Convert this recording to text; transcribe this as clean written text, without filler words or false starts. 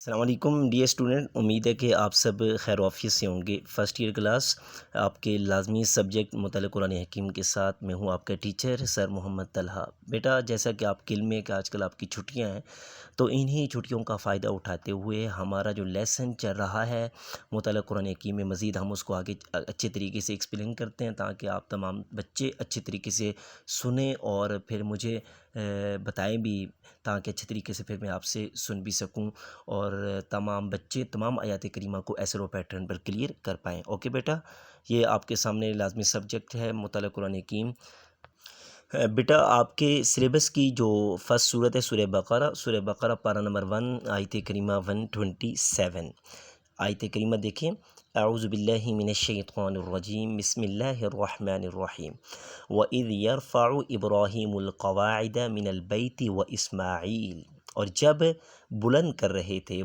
السلام علیکم dear student, امید ہے کہ آپ سب خیر و عافیت سے ہوں گے۔ فرسٹ ایئر کلاس آپ کے لازمی سبجیکٹ مطالعہ قرآن حکیم کے ساتھ میں ہوں آپ کا ٹیچر سر محمد طلحہ۔ بیٹا جیسا کہ آپ کے علم میں کہ آج کل آپ کی چھٹیاں ہیں، تو انہی چھٹیوں کا فائدہ اٹھاتے ہوئے ہمارا جو لیسن چل رہا ہے مطالعہ قرآن حکیم میں، مزید ہم اس کو آگے اچھے طریقے سے ایکسپلین کرتے ہیں تاکہ آپ تمام بچے اچھے طریقے سے سنیں اور پھر مجھے بتائیں بھی، تاکہ اچھے طریقے سے پھر میں آپ سے سن بھی سکوں اور تمام بچے تمام آیات کریمہ کو ایسے رو پیٹرن پر کلیئر کر پائیں۔ اوکے بیٹا، یہ آپ کے سامنے لازمی سبجیکٹ ہے مطالعہ قرآن حکیم۔ بیٹا آپ کے سلیبس کی جو فرسٹ صورت ہے سورہ بقرہ پارہ نمبر 1 آیت کریمہ 127۔ آیت کریمہ دیکھیں، اعوذ باللہ من الشیطان الرجیم، بسم اللہ الرحمن الرحیم، وَإِذْ يَرْفَعُ إِبْرَاهِيمُ الْقَوَاعِدَ مِنَ الْبَيْتِ وَإِسْمَاعِيلُ، اور جب بلند کر رہے تھے